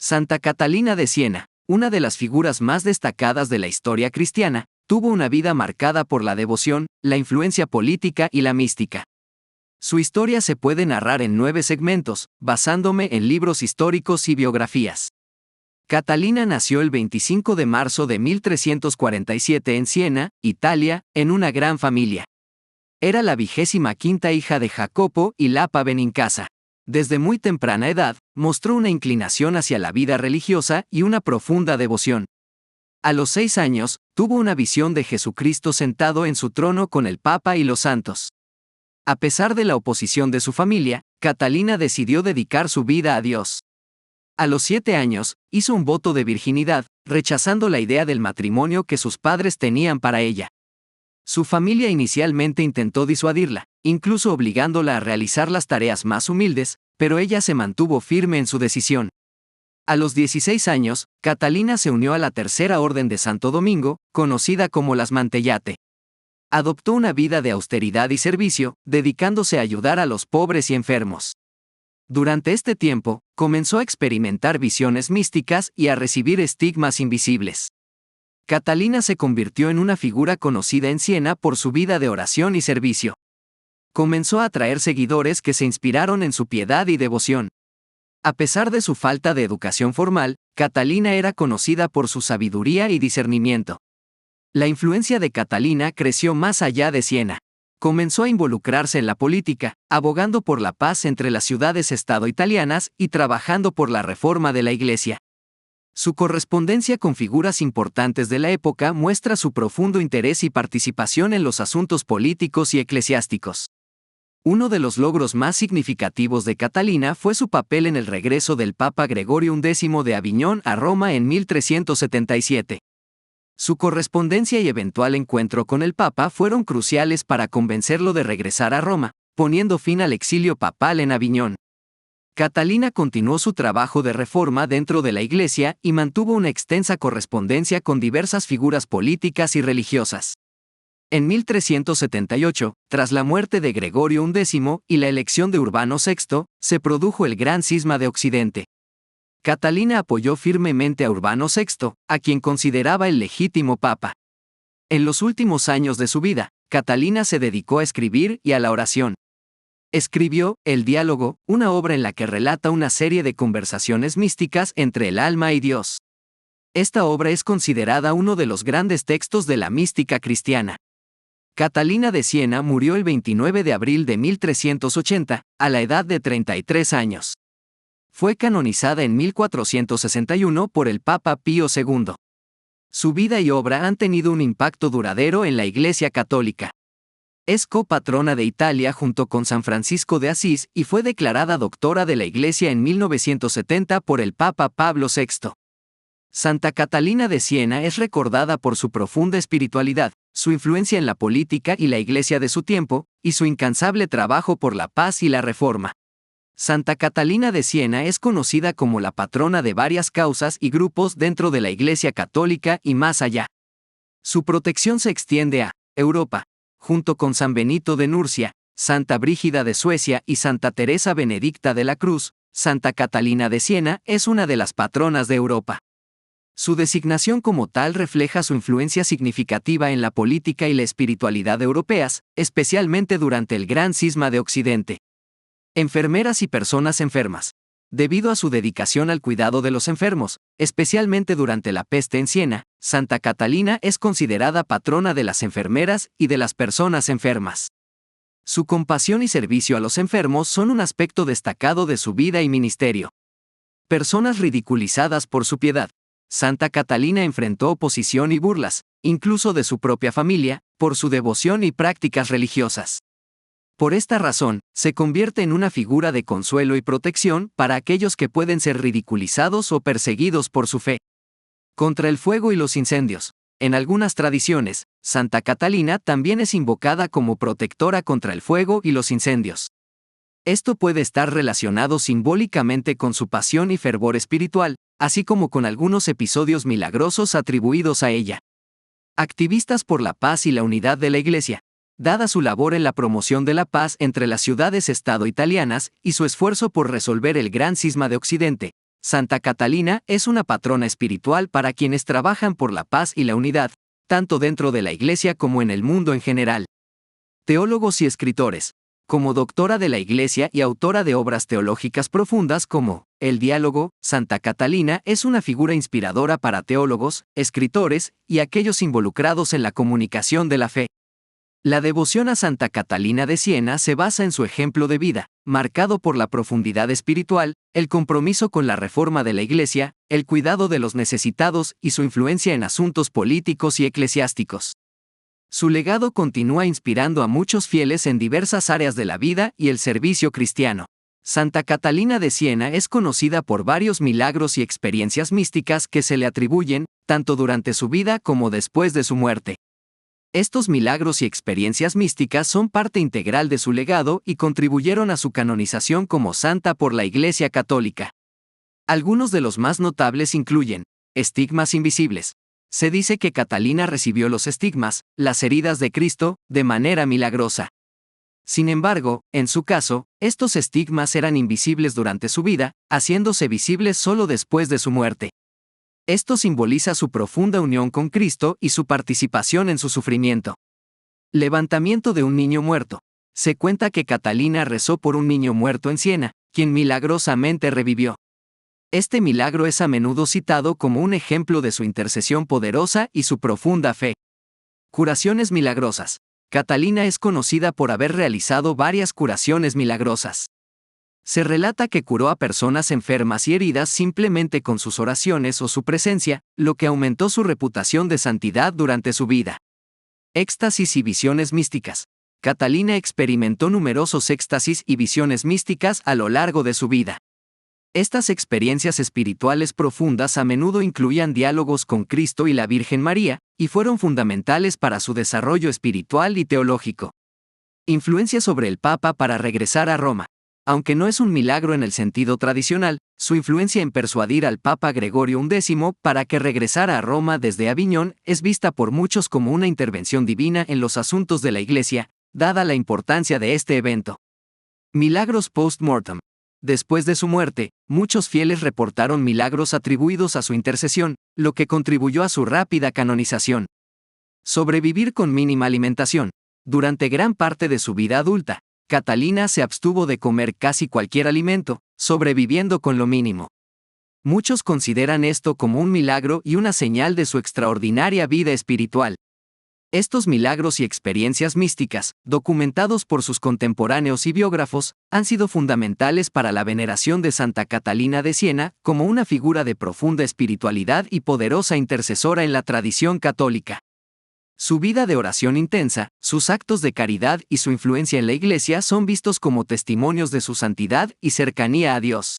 Santa Catalina de Siena, una de las figuras más destacadas de la historia cristiana, tuvo una vida marcada por la devoción, la influencia política y la mística. Su historia se puede narrar en 9 segmentos, basándome en libros históricos y biografías. Catalina nació el 25 de marzo de 1347 en Siena, Italia, en una gran familia. Era la 25ª hija de Jacopo y Lapa Benincasa. Desde muy temprana edad, mostró una inclinación hacia la vida religiosa y una profunda devoción. A los 6 años, tuvo una visión de Jesucristo sentado en su trono con el Papa y los santos. A pesar de la oposición de su familia, Catalina decidió dedicar su vida a Dios. A los 7 años, hizo un voto de virginidad, rechazando la idea del matrimonio que sus padres tenían para ella. Su familia inicialmente intentó disuadirla, incluso obligándola a realizar las tareas más humildes, pero ella se mantuvo firme en su decisión. A los 16 años, Catalina se unió a la Tercera Orden de Santo Domingo, conocida como las Mantellate. Adoptó una vida de austeridad y servicio, dedicándose a ayudar a los pobres y enfermos. Durante este tiempo, comenzó a experimentar visiones místicas y a recibir estigmas invisibles. Catalina se convirtió en una figura conocida en Siena por su vida de oración y servicio. Comenzó a atraer seguidores que se inspiraron en su piedad y devoción. A pesar de su falta de educación formal, Catalina era conocida por su sabiduría y discernimiento. La influencia de Catalina creció más allá de Siena. Comenzó a involucrarse en la política, abogando por la paz entre las ciudades-estado italianas y trabajando por la reforma de la Iglesia. Su correspondencia con figuras importantes de la época muestra su profundo interés y participación en los asuntos políticos y eclesiásticos. Uno de los logros más significativos de Catalina fue su papel en el regreso del Papa Gregorio X de Aviñón a Roma en 1377. Su correspondencia y eventual encuentro con el Papa fueron cruciales para convencerlo de regresar a Roma, poniendo fin al exilio papal en Aviñón. Catalina continuó su trabajo de reforma dentro de la Iglesia y mantuvo una extensa correspondencia con diversas figuras políticas y religiosas. En 1378, tras la muerte de Gregorio X y la elección de Urbano VI, se produjo el Gran Cisma de Occidente. Catalina apoyó firmemente a Urbano VI, a quien consideraba el legítimo papa. En los últimos años de su vida, Catalina se dedicó a escribir y a la oración. Escribió El Diálogo, una obra en la que relata una serie de conversaciones místicas entre el alma y Dios. Esta obra es considerada uno de los grandes textos de la mística cristiana. Catalina de Siena murió el 29 de abril de 1380, a la edad de 33 años. Fue canonizada en 1461 por el Papa Pío II. Su vida y obra han tenido un impacto duradero en la Iglesia Católica. Es copatrona de Italia junto con San Francisco de Asís y fue declarada doctora de la Iglesia en 1970 por el Papa Pablo VI. Santa Catalina de Siena es recordada por su profunda espiritualidad, su influencia en la política y la Iglesia de su tiempo, y su incansable trabajo por la paz y la reforma. Santa Catalina de Siena es conocida como la patrona de varias causas y grupos dentro de la Iglesia Católica y más allá. Su protección se extiende a Europa. Junto con San Benito de Nurcia, Santa Brígida de Suecia y Santa Teresa Benedicta de la Cruz, Santa Catalina de Siena es una de las patronas de Europa. Su designación como tal refleja su influencia significativa en la política y la espiritualidad europeas, especialmente durante el Gran Cisma de Occidente. Enfermeras y personas enfermas. Debido a su dedicación al cuidado de los enfermos, especialmente durante la peste en Siena, Santa Catalina es considerada patrona de las enfermeras y de las personas enfermas. Su compasión y servicio a los enfermos son un aspecto destacado de su vida y ministerio. Personas ridiculizadas por su piedad. Santa Catalina enfrentó oposición y burlas, incluso de su propia familia, por su devoción y prácticas religiosas. Por esta razón, se convierte en una figura de consuelo y protección para aquellos que pueden ser ridiculizados o perseguidos por su fe. Contra el fuego y los incendios. En algunas tradiciones, Santa Catalina también es invocada como protectora contra el fuego y los incendios. Esto puede estar relacionado simbólicamente con su pasión y fervor espiritual, así como con algunos episodios milagrosos atribuidos a ella. Activistas por la paz y la unidad de la Iglesia. Dada su labor en la promoción de la paz entre las ciudades-estado italianas y su esfuerzo por resolver el Gran Cisma de Occidente, Santa Catalina es una patrona espiritual para quienes trabajan por la paz y la unidad, tanto dentro de la Iglesia como en el mundo en general. Teólogos y escritores. Como doctora de la Iglesia y autora de obras teológicas profundas como El Diálogo, Santa Catalina es una figura inspiradora para teólogos, escritores y aquellos involucrados en la comunicación de la fe. La devoción a Santa Catalina de Siena se basa en su ejemplo de vida, marcado por la profundidad espiritual, el compromiso con la reforma de la Iglesia, el cuidado de los necesitados y su influencia en asuntos políticos y eclesiásticos. Su legado continúa inspirando a muchos fieles en diversas áreas de la vida y el servicio cristiano. Santa Catalina de Siena es conocida por varios milagros y experiencias místicas que se le atribuyen, tanto durante su vida como después de su muerte. Estos milagros y experiencias místicas son parte integral de su legado y contribuyeron a su canonización como santa por la Iglesia Católica. Algunos de los más notables incluyen estigmas invisibles. Se dice que Catalina recibió los estigmas, las heridas de Cristo, de manera milagrosa. Sin embargo, en su caso, estos estigmas eran invisibles durante su vida, haciéndose visibles solo después de su muerte. Esto simboliza su profunda unión con Cristo y su participación en su sufrimiento. Levantamiento de un niño muerto. Se cuenta que Catalina rezó por un niño muerto en Siena, quien milagrosamente revivió. Este milagro es a menudo citado como un ejemplo de su intercesión poderosa y su profunda fe. Curaciones milagrosas. Catalina es conocida por haber realizado varias curaciones milagrosas. Se relata que curó a personas enfermas y heridas simplemente con sus oraciones o su presencia, lo que aumentó su reputación de santidad durante su vida. Éxtasis y visiones místicas. Catalina experimentó numerosos éxtasis y visiones místicas a lo largo de su vida. Estas experiencias espirituales profundas a menudo incluían diálogos con Cristo y la Virgen María, y fueron fundamentales para su desarrollo espiritual y teológico. Influencia sobre el Papa para regresar a Roma. Aunque no es un milagro en el sentido tradicional, su influencia en persuadir al Papa Gregorio XI para que regresara a Roma desde Aviñón es vista por muchos como una intervención divina en los asuntos de la Iglesia, dada la importancia de este evento. Milagros post-mortem. Después de su muerte, muchos fieles reportaron milagros atribuidos a su intercesión, lo que contribuyó a su rápida canonización. Sobrevivir con mínima alimentación. Durante gran parte de su vida adulta, Catalina se abstuvo de comer casi cualquier alimento, sobreviviendo con lo mínimo. Muchos consideran esto como un milagro y una señal de su extraordinaria vida espiritual. Estos milagros y experiencias místicas, documentados por sus contemporáneos y biógrafos, han sido fundamentales para la veneración de Santa Catalina de Siena como una figura de profunda espiritualidad y poderosa intercesora en la tradición católica. Su vida de oración intensa, sus actos de caridad y su influencia en la Iglesia son vistos como testimonios de su santidad y cercanía a Dios.